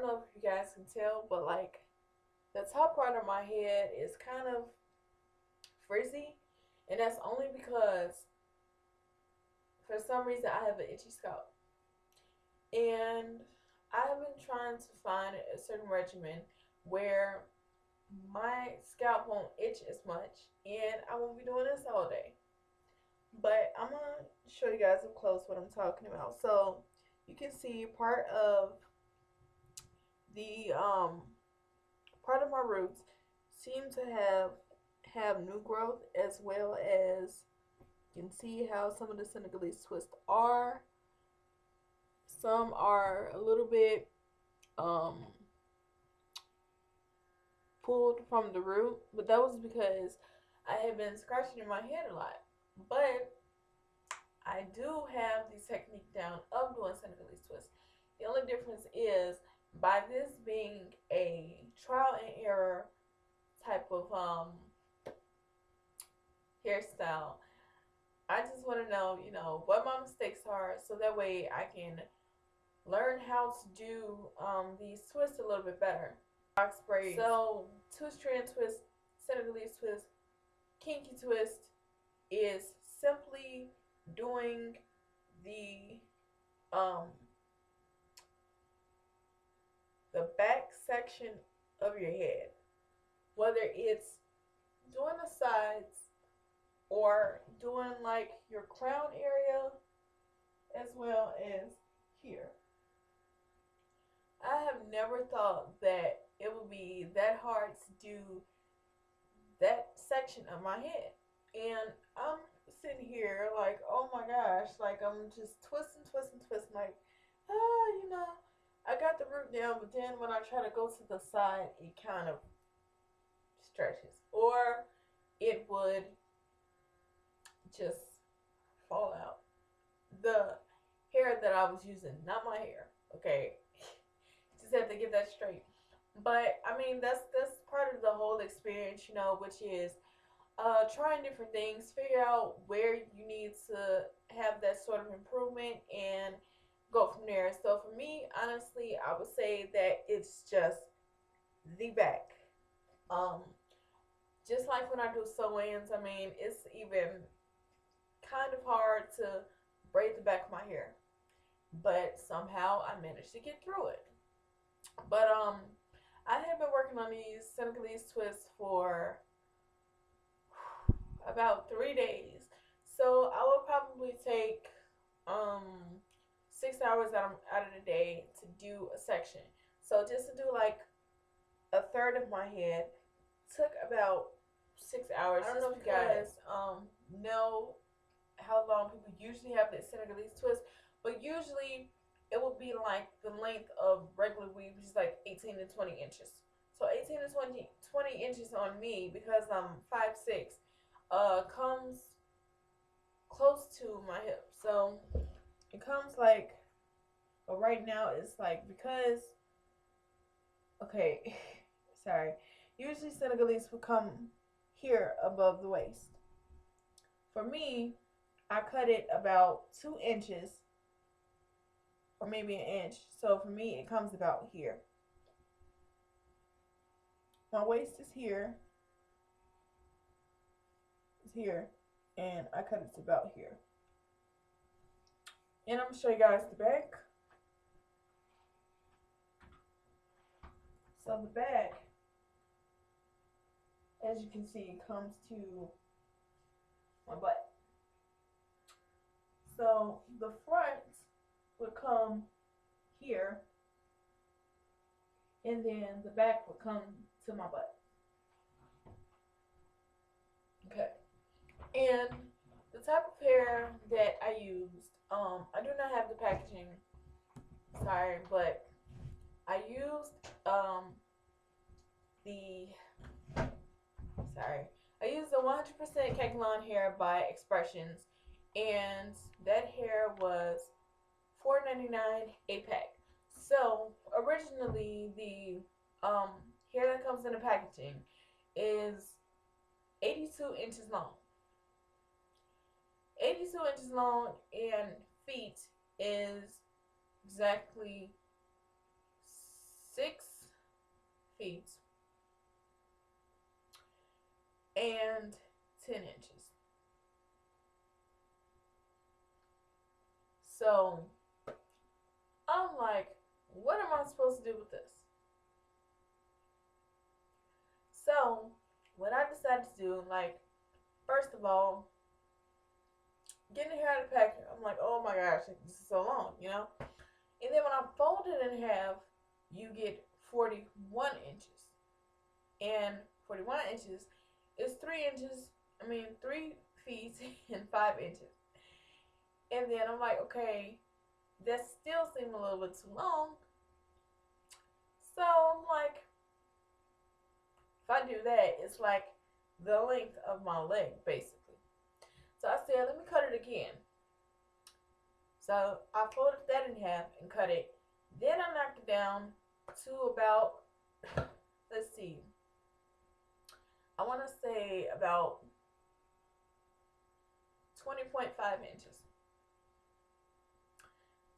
I don't know if you guys can tell, but like the top part of my head is kind of frizzy, and that's only because for some reason I have an itchy scalp, and I have been trying to find a certain regimen where my scalp won't itch as much, and I won't be doing this all day. But I'm gonna show you guys up close what I'm talking about. So you can see the part of my roots seem to have new growth, as well as you can see how some of the Senegalese twists are. Some are a little bit um pulled from the root, but that was because I had been scratching in my head a lot. But I do have the technique down of doing Senegalese twists. The only difference is by this being a trial and error type of hairstyle, I just want to know, what my mistakes are, so that way I can learn how to do these twists a little bit better. Box braids. So two strand twist, Senegalese twist, kinky twist is simply doing the um the back section of your head, whether it's doing the sides or doing like your crown area as well as here. I have never thought that it would be that hard to do that section of my head. And I'm sitting here like, oh my gosh, like I'm just twisting, twisting, twisting, like, you know, I got the root down, but then when I try to go to the side, it kind of stretches, or it would just fall out. The hair that I was using, not my hair, okay? Just have to get that straight. But I mean, that's part of the whole experience, which is trying different things, figure out where you need to have that sort of improvement, and go from there. So for me, honestly, I would say that it's just the back. Um, just like when I do sew-ins, I mean, it's even kind of hard to braid the back of my hair, but somehow I managed to get through it. But I have been working on these Senegalese twists for about 3 days. So I will probably take 6 hours out of the day to do a section. So just to do like a third of my head took about 6 hours. I don't know if you guys know how long people usually have the Senegalese twist, but usually it will be like the length of regular weave, which is like 18 to 20 inches. So 18 to 20 inches on me, because I'm 5'6", comes close to my hip. So it comes like, but right now it's like, because, okay, sorry. Usually Senegalese will come here above the waist. For me, I cut it about 2 inches, or maybe an inch. So for me, it comes about here. My waist is here, and I cut it to about here. And I'm gonna show you guys the back. So the back, as you can see, comes to my butt. So the front would come here, and then the back would come to my butt. Okay. And the type of hair that I used, I do not have the packaging, sorry, but I used the sorry, I used the 100% kanekalon hair by X-pressions, and that hair was $4.99 a pack. So originally the hair that comes in the packaging is 82 inches long. 82 inches long, and feet is exactly 6 feet and 10 inches. So I'm like, what am I supposed to do with this? So what I decided to do, like, first of all, getting the hair out of the pack, I'm like, oh my gosh, this is so long, you know? And then when I fold it in half, you get 41 inches. And 41 inches is 3 feet and 5 inches. And then I'm like, okay, that still seemed a little bit too long. So I'm like, if I do that, it's like the length of my leg, basically. So I said, let me cut it again. So I folded that in half and cut it. Then I knocked it down to about, let's see, I want to say about 20.5 inches.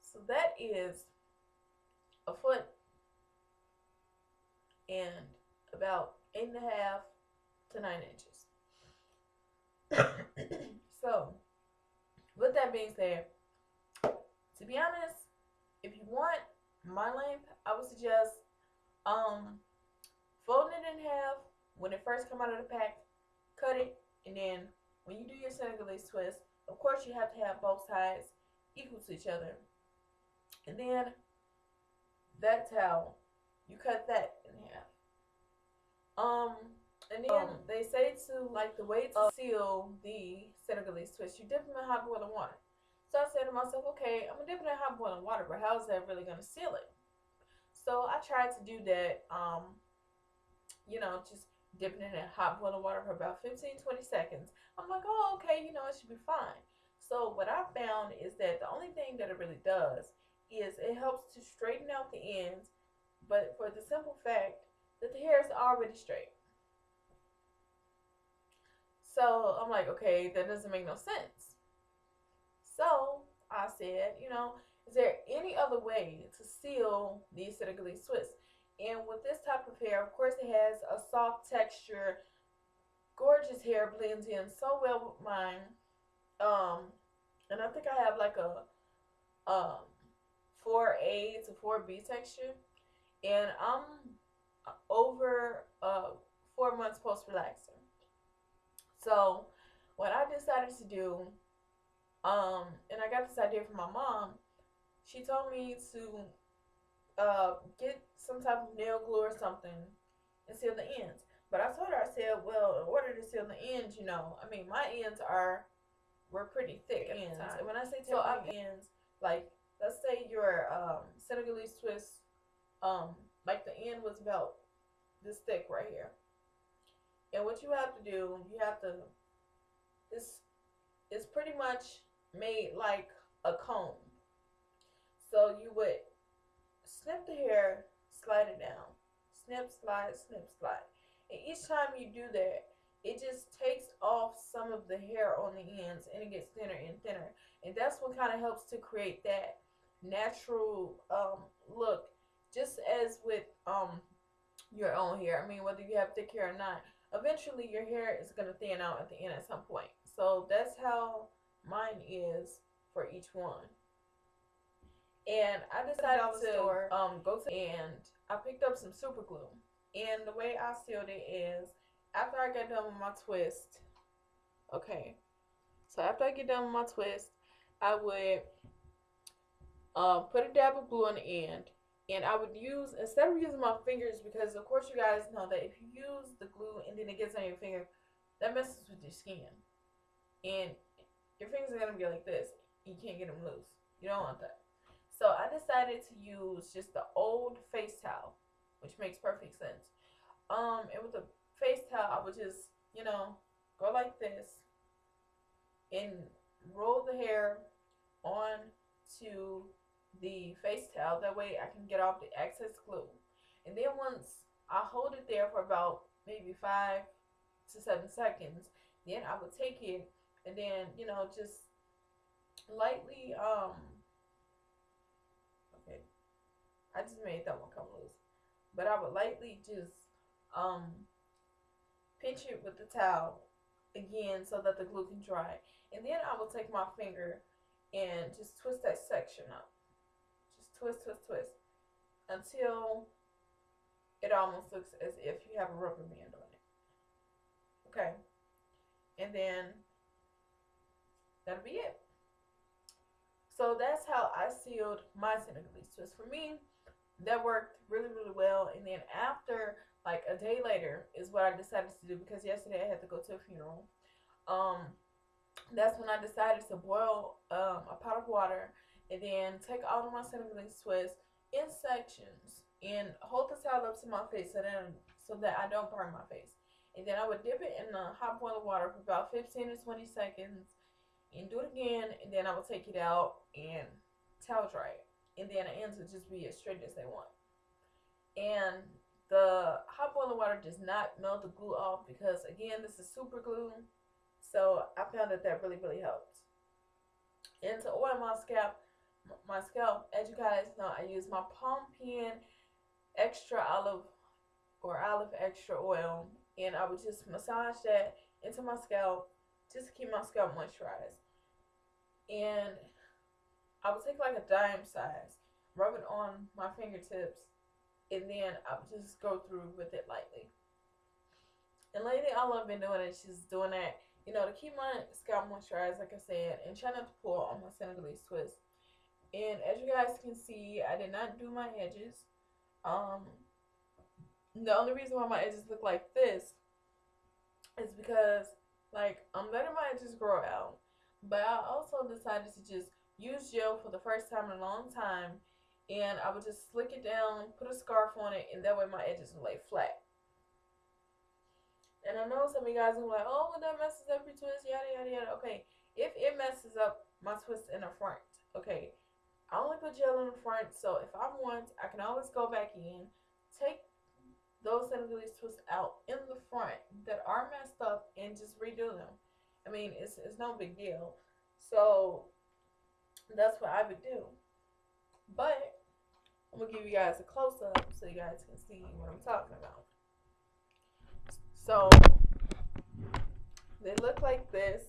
So that is a foot and about 8.5 to 9 inches. So, with that being said, to be honest, if you want my length, I would suggest folding it in half when it first come out of the pack, cut it, and then when you do your senegalese twist, of course you have to have both sides equal to each other. And then that's how you cut that in half. And then they say to, like, the way to seal the senegalese twist, you dip them in hot boiling water. So I said to myself, okay, I'm gonna dip it in hot boiling water, but how is that really gonna seal it? So I tried to do that, just dipping it in hot boiling water for about 15-20 seconds. I'm like, oh, okay, it should be fine. So what I found is that the only thing that it really does is it helps to straighten out the ends, but for the simple fact that the hair is already straight. So I'm like, okay, that doesn't make no sense. So I said, is there any other way to seal these senegalese twists? And with this type of hair, of course, it has a soft texture. Gorgeous hair, blends in so well with mine. And I think I have like a 4A to 4B texture. And I'm over 4 months post relaxing. So what I decided to do, and I got this idea from my mom. She told me to get some type of nail glue or something and seal the ends. But I told her, I said, well, in order to seal the ends, my ends were pretty thick ends. And when I say tapering ends, like, let's say your Senegalese twist, like the end was about this thick right here. And what you have to do, it's pretty much made like a comb. So you would snip the hair, slide it down, snip, slide, snip, slide. And each time you do that, it just takes off some of the hair on the ends and it gets thinner and thinner. And that's what kind of helps to create that natural look, just as with your own hair. Whether you have thick hair or not, eventually your hair is going to thin out at the end at some point. So that's how mine is for each one. And I decided to go to, and I picked up some super glue. And the way I sealed it is, after I get done with my twist, okay, so after I get done with my twist, I would put a dab of glue on the end, and I would use, instead of using my fingers, because of course you guys know that if you use the glue and then it gets on your finger, that messes with your skin, and your fingers are going to be like this. You can't get them loose. You don't want that. So I decided to use just the old face towel, which makes perfect sense. And with the face towel, I would just, go like this and roll the hair on to the face towel. That way I can get off the excess glue. And then once I hold it there for about maybe 5 to 7 seconds, then I would take it and then, just lightly, okay, I just made that one come loose. but I would lightly just pinch it with the towel again so that the glue can dry. And then I will take my finger and just twist that section up. Just twist, twist, twist until it almost looks as if you have a rubber band on it. Okay. And then that'll be it. So that's how I sealed my senegalese twist. For me, that worked really, really well. And then after, like a day later, is what I decided to do, because yesterday I had to go to a funeral. That's when I decided to boil a pot of water and then take all of my senegalese twists in sections and hold the towel up to my face so that I don't burn my face. And then I would dip it in the hot boiling water for about 15 to 20 seconds and do it again, and then I will take it out and towel dry it. And then the ends would just be as straight as they want. And the hot boiling water does not melt the glue off, because again, this is super glue. So I found that really, really helps. And to oil my scalp, as you guys know, I use my palm pen extra olive extra oil, and I would just massage that into my scalp just to keep my scalp moisturized. And I would take like a dime size, rub it on my fingertips, and then I would just go through with it lightly. And lately, all I've been doing is just doing that, to keep my scalp moisturized, like I said, and try not to pull on my senegalese twist. And as you guys can see, I did not do my edges. The only reason why my edges look like this is because, like, I'm letting my edges grow out. But I also decided to just use gel for the first time in a long time, and I would just slick it down, put a scarf on it, and that way my edges will lay flat. And I know some of you guys are like, oh, well, that messes up your twist, yada, yada, yada. Okay, if it messes up my twist in the front, okay, I only put gel in the front, so if I want, I can always go back in, take those senegalese twists out in the front that are messed up, and just redo them. I mean, it's no big deal. So that's what I would do. But I'm gonna give you guys a close up so you guys can see what I'm talking about. So they look like this.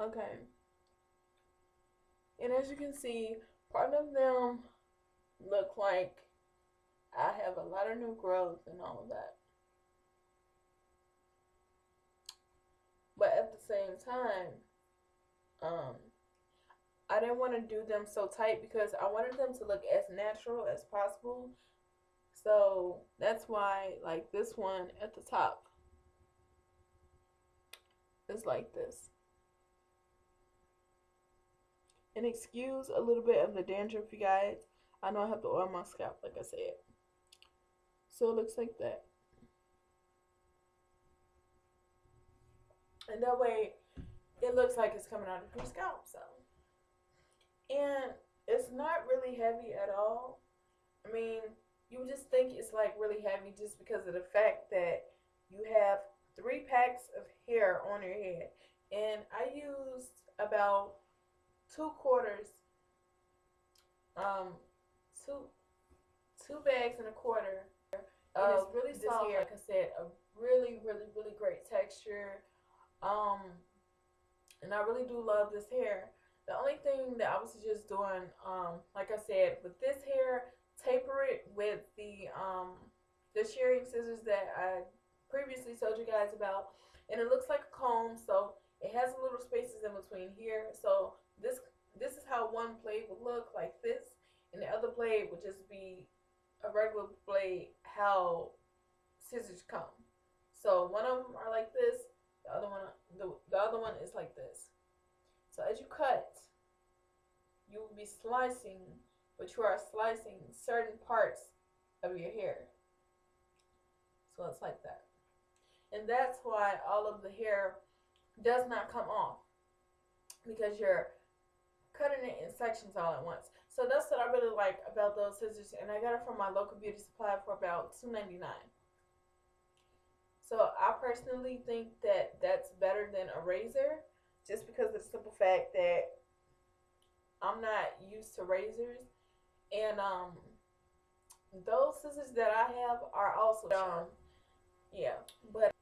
Okay. And as you can see, part of them look like I have a lot of new growth and all of that. But at the same time, I didn't want to do them so tight because I wanted them to look as natural as possible. So that's why, like, this one at the top is like this. And excuse a little bit of the dandruff, you guys. I know I have to oil my scalp, like I said. So it looks like that. And that way, it looks like it's coming out of your scalp. So, and it's not really heavy at all. I mean, you would just think it's like really heavy just because of the fact that you have 3 packs of hair on your head. And I used about 2/4, two bags and a quarter. It's really soft, hair. Like I said, a really, really, really great texture. And I really do love this hair. The only thing that I was just doing, like I said, with this hair, taper it with the shearing scissors that I previously told you guys about, and it looks like a comb, so it has little spaces in between here. So this is how one blade would look, like this, and the other blade would just be a regular blade, how scissors come. So one of them are like this, the other one is like this. So as you cut, you will be slicing, but you are slicing certain parts of your hair. So it's like that. And that's why all of the hair does not come off, because you're cutting it in sections all at once. So that's what I really like about those scissors, and I got it from my local beauty supply for about $2.99. So I personally think that that's better than a razor, just because of the simple fact that I'm not used to razors. And those scissors that I have are also yeah, but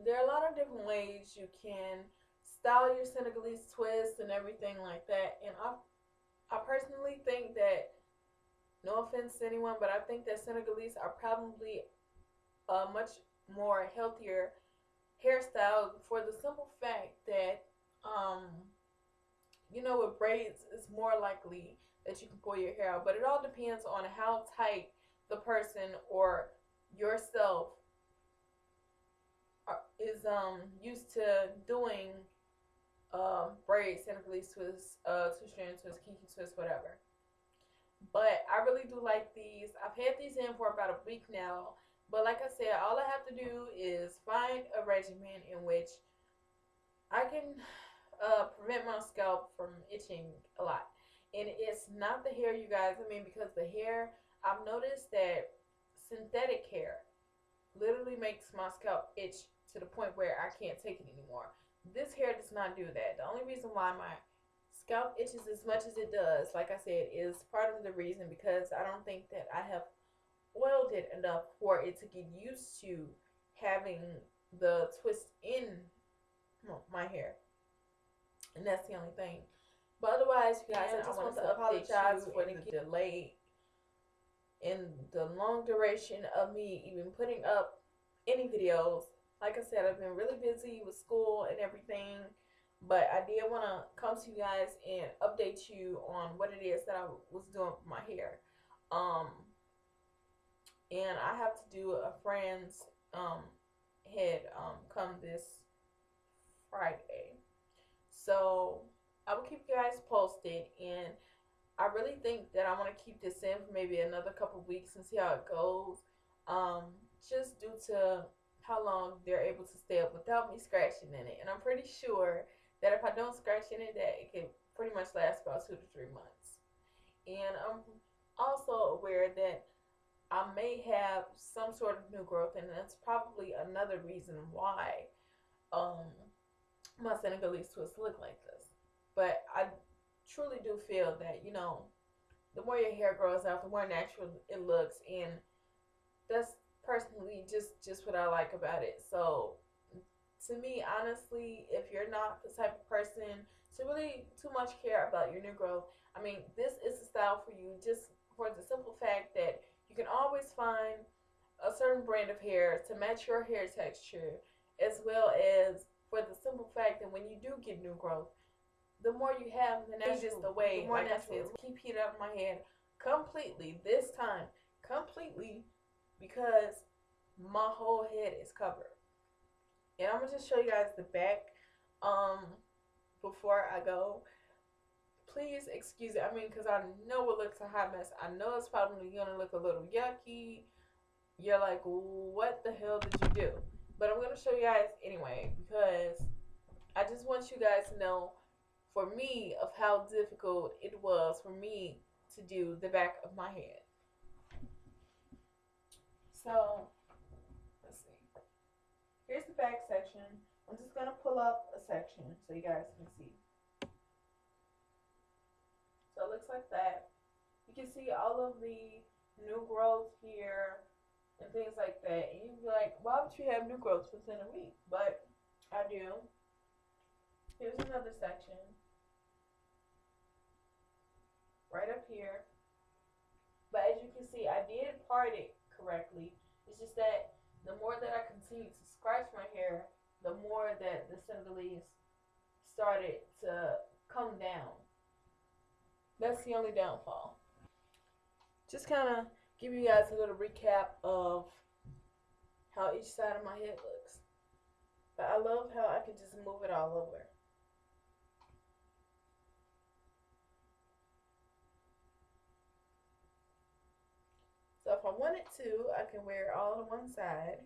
there are a lot of different ways you can style your Senegalese twist and everything like that. And I personally think that, no offense to anyone, but I think that Senegalese are probably a much more healthier hairstyle for the simple fact that um with braids it's more likely that you can pull your hair out, but it all depends on how tight the person or yourself is used to doing braids, Senegalese twists, two strand twists, kinky twists, whatever. But I really do like these. I've had these in for about a week now. But like I said, all I have to do is find a regimen in which I can prevent my scalp from itching a lot. And it's not the hair, you guys. I mean, because the hair, I've noticed that synthetic hair literally makes my scalp itch to the point where I can't take it anymore. This hair does not do that. The only reason why my scalp itches as much as it does, like I said, is part of the reason because I don't think that I have oiled it enough for it to get used to having the twist in my hair. And that's the only thing. But otherwise, you guys, I just want to apologize for the delay and the long duration of me even putting up any videos. Like I said, I've been really busy with school and everything, but I did want to come to you guys and update you on what it is that I was doing with my hair. And I have to do a friend's head come this Friday. So I will keep you guys posted, and I really think that I want to keep this in for maybe another couple weeks and see how it goes. Just due to how long they're able to stay up without me scratching in it, and I'm pretty sure that if I don't scratch in it, that it can pretty much last about 2 to 3 months. And I'm also aware that I may have some sort of new growth, and that's probably another reason why um, my Senegalese twists look like this. But I truly do feel that the more your hair grows out, the more natural it looks, and that's personally just what I like about it. So to me, honestly, if you're not the type of person to really too much care about your new growth, I mean, this is the style for you. Just for the simple fact that you can always find a certain brand of hair to match your hair texture, as well as for the simple fact that when you do get new growth, the more you have, the natural, the way, the more like natural. I said, keep heat out of my head completely this time, completely, because my whole head is covered. And I'm gonna just show you guys the back before I go. Please excuse it. I mean, because I know it looks a hot mess. I know it's probably gonna look a little yucky. You're like, what the hell did you do? But I'm gonna show you guys anyway, because I just want you guys to know, for me, of how difficult it was for me to do the back of my head. So let's see. Here's the back section. I'm just gonna pull up a section so you guys can see. So it looks like that. You can see all of the new growth here and things like that. And you'd be like, why would you have new growth within a week? But I do. Here's another section. Right up here. But as you can see, I did part it correctly. It's just that the more that I continued to scratch my hair, the more that the Senegalese started to come down. That's the only downfall. Just kind of give you guys a little recap of how each side of my head looks. But I love how I can just move it all over. So if I wanted to, I can wear it all to one side,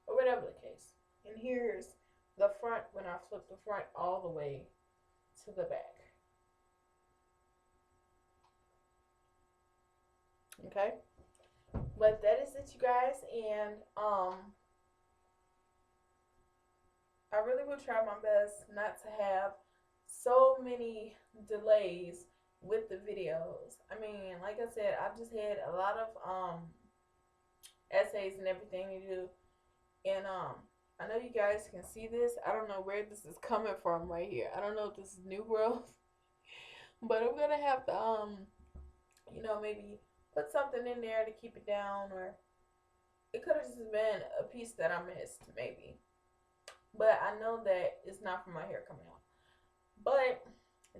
or whatever the case. And here's the front when I flip the front all the way to the back. Okay, but that is it, you guys, and I really will try my best not to have so many delays with the videos. I mean, like I said, I've just had a lot of essays and everything to do, and I know you guys can see this. I don't know where this is coming from right here. I don't know if this is new growth, but I'm gonna have to maybe put something in there to keep it down, or it could have just been a piece that I missed maybe. But I know that it's not from my hair coming out. But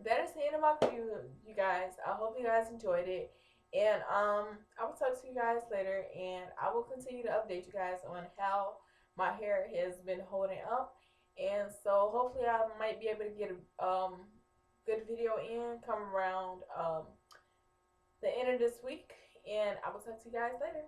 that is the end of my video, you guys. I hope you guys enjoyed it. And I will talk to you guys later, and I will continue to update you guys on how my hair has been holding up. And so hopefully I might be able to get a good video in come around the end of this week. And I will talk to you guys later.